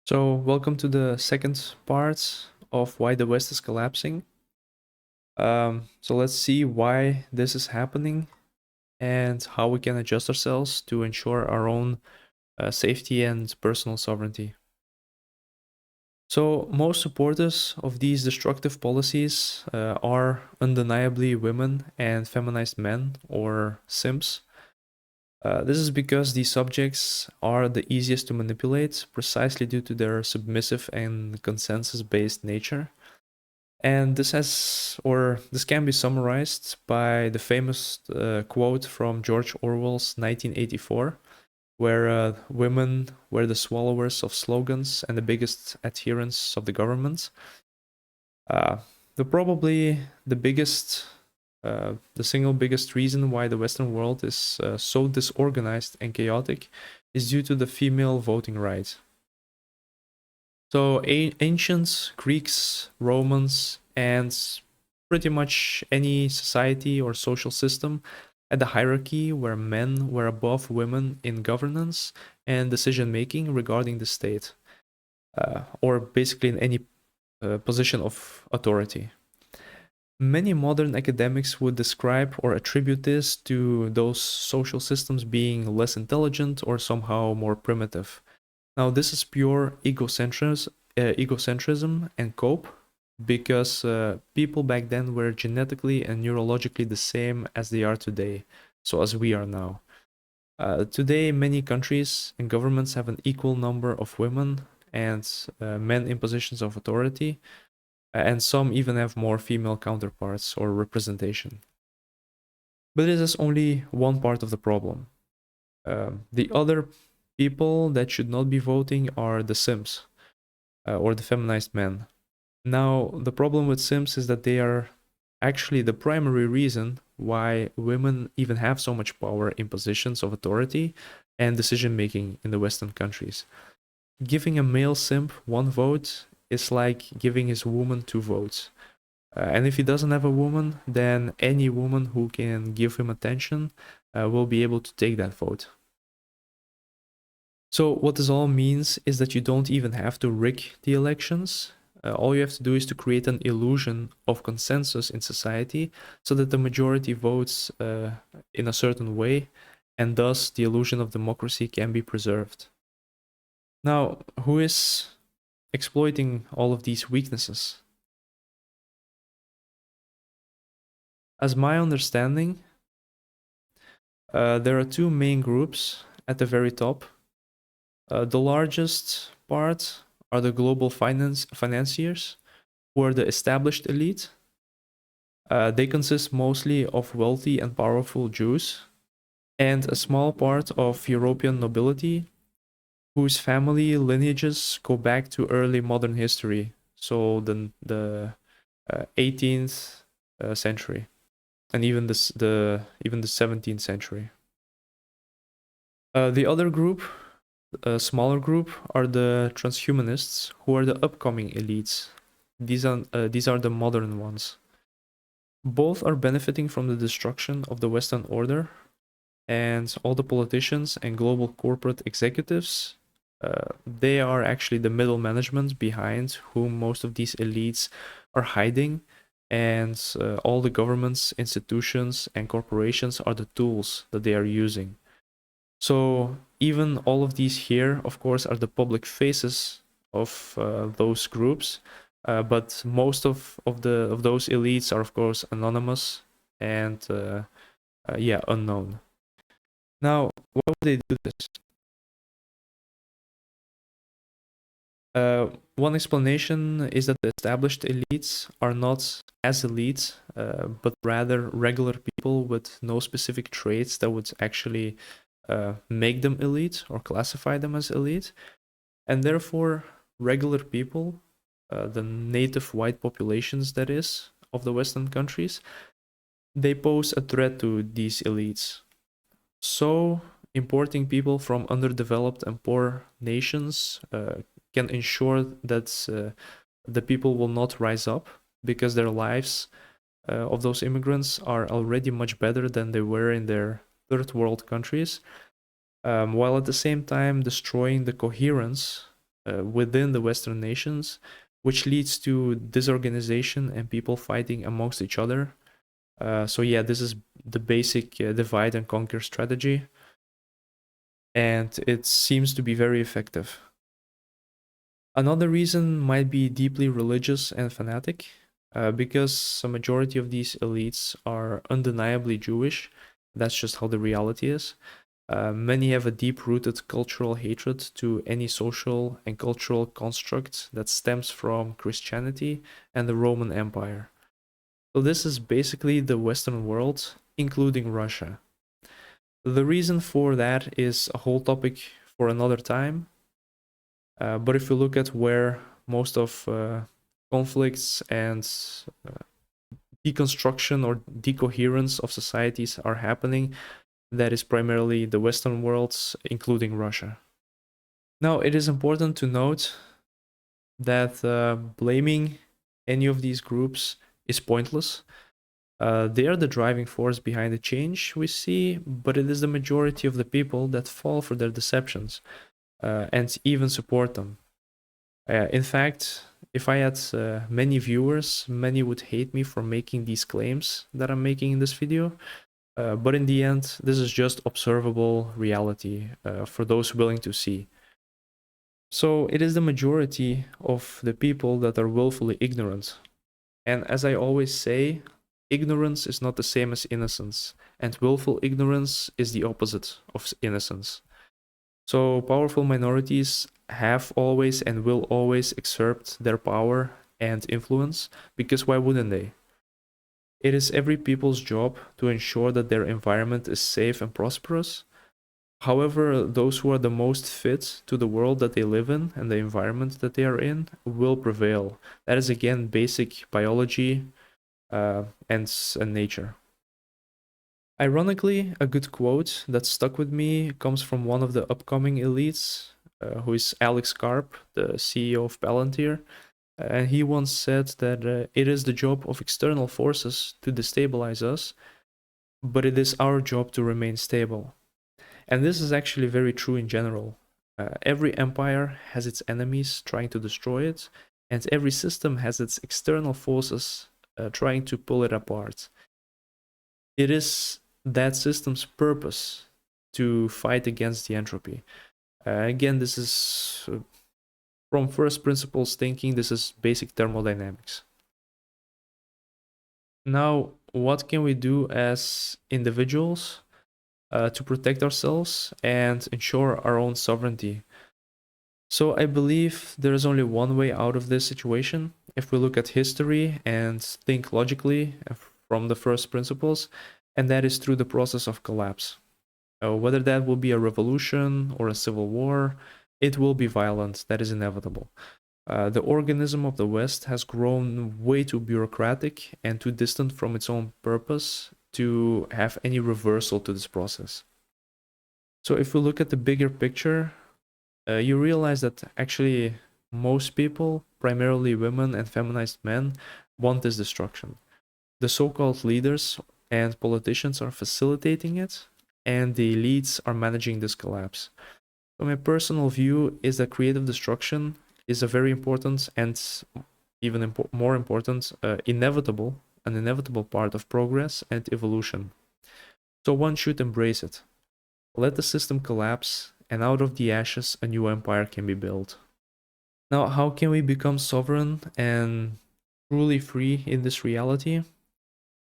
So, welcome to the second part of why the West is collapsing. So, let's see why this is happening and how we can adjust ourselves to ensure our own safety and personal sovereignty. So, most supporters of these destructive policies are undeniably women and feminized men, or simps. This is because these subjects are the easiest to manipulate precisely due to their submissive and consensus based nature. And this can be summarized by the famous quote from George Orwell's 1984, where women were the swallowers of slogans and the biggest adherents of the government. Uh, probably the single biggest reason why the Western world is so disorganized and chaotic is due to the female voting right. So ancient Greeks, Romans, and pretty much any society or social system had a hierarchy where men were above women in governance and decision making regarding the state, or basically in any position of authority. Many modern academics would describe or attribute this to those social systems being less intelligent or somehow more primitive. Now, this is pure egocentrism and cope because people back then were genetically and neurologically the same as they are today, so as we are now. Today, many countries and governments have an equal number of women and men in positions of authority, and some even have more female counterparts or representation. But this is only one part of the problem. The other people that should not be voting are the simps or the feminized men. Now, the problem with simps is that they are actually the primary reason why women even have so much power in positions of authority and decision making in the Western countries. Giving a male simp one vote is like giving his woman two votes. And if he doesn't have a woman, then any woman who can give him attention will be able to take that vote. So, what this all means is that you don't even have to rig the elections. All you have to do is to create an illusion of consensus in society so that the majority votes in a certain way, and thus the illusion of democracy can be preserved. Now, who is exploiting all of these weaknesses? As my understanding, there are two main groups at the very top. The largest part are the global financiers, who are the established elite. They consist mostly of wealthy and powerful Jews, and a small part of European nobility, whose family lineages go back to early modern history, so the 18th century, and even the 17th century. The other group, a smaller group, are the transhumanists, who are the upcoming elites. These are the modern ones. Both are benefiting from the destruction of the Western order, and all the politicians and global corporate executives, they are actually the middle management behind whom most of these elites are hiding, and all the governments, institutions, and corporations are the tools that they are using. So even all of these here, of course, are the public faces of those groups, but most of those elites are, of course, anonymous and unknown. Now, why would they do this? One explanation is that the established elites are not as elite, but rather regular people with no specific traits that would actually make them elite or classify them as elite. And therefore, regular people, the native white populations, that is, of the Western countries, they pose a threat to these elites. So, importing people from underdeveloped and poor nations can ensure that the people will not rise up because their lives of those immigrants are already much better than they were in their third world countries, while at the same time destroying the coherence within the Western nations, which leads to disorganization and people fighting amongst each other. So yeah, this is the basic divide and conquer strategy, and it seems to be very effective. Another reason might be deeply religious and fanatic, because a majority of these elites are undeniably Jewish. That's just how the reality is. Many have a deep rooted cultural hatred to any social and cultural construct that stems from Christianity and the Roman Empire. So, this is basically the Western world, including Russia. The reason for that is a whole topic for another time. But if you look at where most of conflicts and uh, deconstruction or decoherence of societies are happening, that is primarily the Western worlds, including Russia. Now, it is important to note that blaming any of these groups is pointless. They are the driving force behind the change we see, but it is the majority of the people that fall for their deceptions and even support them. In fact, if I had many viewers, many would hate me for making these claims that I'm making in this video. But in the end, this is just observable reality for those willing to see. So it is the majority of the people that are willfully ignorant. And as I always say, ignorance is not the same as innocence, and willful ignorance is the opposite of innocence. So powerful minorities have always and will always exert their power and influence, because why wouldn't they? It is every people's job to ensure that their environment is safe and prosperous. However, those who are the most fit to the world that they live in and the environment that they are in will prevail. That is again basic biology and nature. Ironically, a good quote that stuck with me comes from one of the upcoming elites, who is Alex Karp, the CEO of Palantir. And he once said that it is the job of external forces to destabilize us, but it is our job to remain stable. And this is actually very true in general. Every empire has its enemies trying to destroy it, and every system has its external forces trying to pull it apart. It is that system's purpose to fight against the entropy. Again, this is from first principles thinking, this is basic thermodynamics. Now, what can we do as individuals to protect ourselves and ensure our own sovereignty? So I believe there is only one way out of this situation. If we look at history and think logically from the first principles, and that is through the process of collapse. Whether that will be a revolution or a civil war, it will be violent. That is inevitable. The organism of the West has grown way too bureaucratic and too distant from its own purpose to have any reversal to this process. So if we look at the bigger picture, you realize that actually most people, primarily women and feminized men, want this destruction. The so-called leaders and politicians are facilitating it, and the elites are managing this collapse. So my personal view is that creative destruction is a very important and even more important, an inevitable part of progress and evolution. So one should embrace it. Let the system collapse, and out of the ashes, a new empire can be built. Now, how can we become sovereign and truly free in this reality?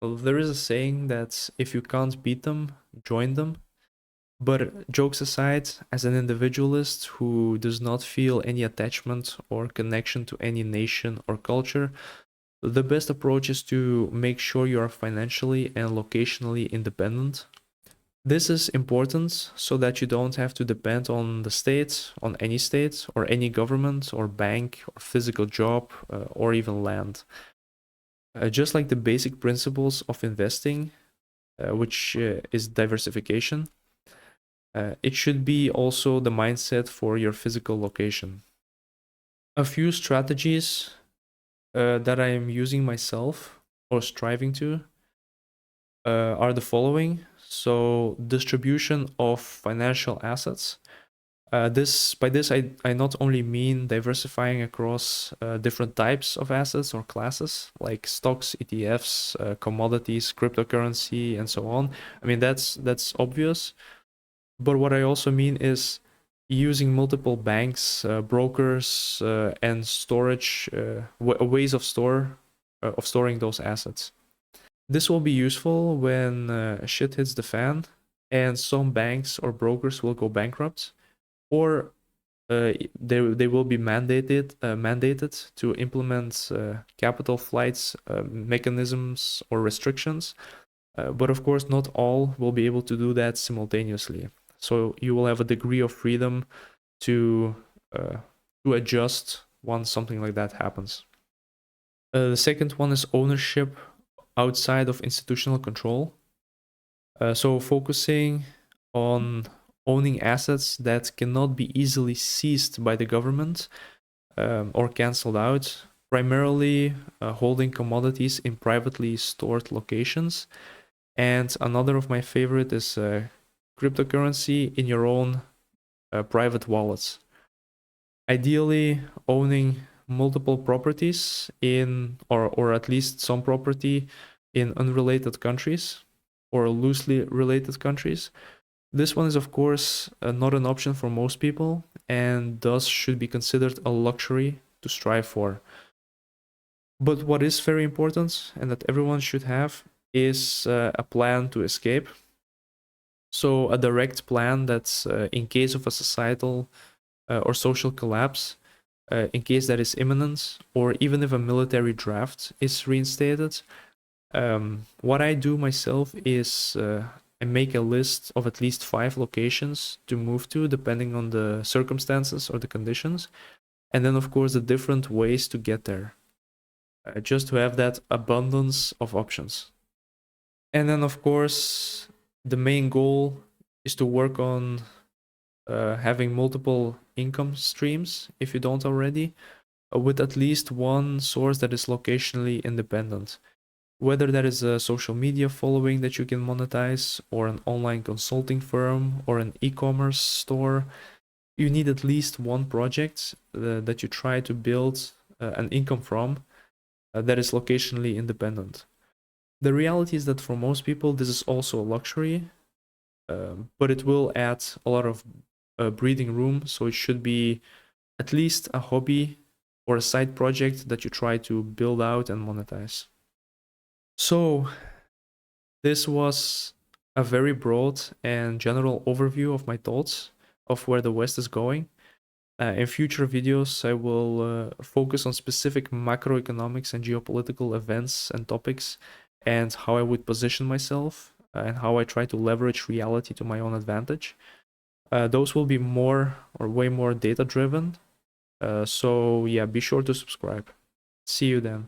Well, there is a saying that if you can't beat them, join them. But jokes aside, as an individualist who does not feel any attachment or connection to any nation or culture, the best approach is to make sure you are financially and locationally independent. This is important so that you don't have to depend on the state, on any state, or any government, or bank, or physical job, or even land. Just like the basic principles of investing, which is diversification, it should be also the mindset for your physical location. A few strategies that I am using myself or striving to are the following. So, distribution of financial assets. By this I not only mean diversifying across different types of assets or classes like stocks, ETFs, commodities, cryptocurrency, and so on. I mean that's obvious, but what I also mean is using multiple banks, brokers, and storage ways of storing those assets. This will be useful when shit hits the fan and some banks or brokers will go bankrupt, or they will be mandated to implement capital flights mechanisms or restrictions. But of course, not all will be able to do that simultaneously. So you will have a degree of freedom to uh, to adjust once something like that happens. The second one is ownership outside of institutional control. So focusing on owning assets that cannot be easily seized by the government or canceled out, primarily holding commodities in privately stored locations. And another of my favorite is cryptocurrency in your own private wallets. Ideally, owning multiple properties in, or at least some property in unrelated countries or loosely related countries. This one is, of course, not an option for most people and thus should be considered a luxury to strive for. But what is very important and that everyone should have is a plan to escape. So, a direct plan that's in case of a societal or social collapse, in case that is imminent, or even if a military draft is reinstated. What I do myself is I make a list of at least 5 locations to move to, depending on the circumstances or the conditions, and then of course the different ways to get there, just to have that abundance of options. And then of course the main goal is to work on having multiple income streams if you don't already, with at least one source that is locationally independent. Whether that is a social media following that you can monetize, or an online consulting firm, or an e-commerce store, you need at least one project that you try to build an income from that is locationally independent. The reality is that for most people, this is also a luxury, but it will add a lot of breathing room, so it should be at least a hobby or a side project that you try to build out and monetize. So, this was a very broad and general overview of my thoughts of where the West is going. In future videos, I will focus on specific macroeconomics and geopolitical events and topics, and how I would position myself and how I try to leverage reality to my own advantage. Those will be more or way more data driven. So, yeah, be sure to subscribe. See you then.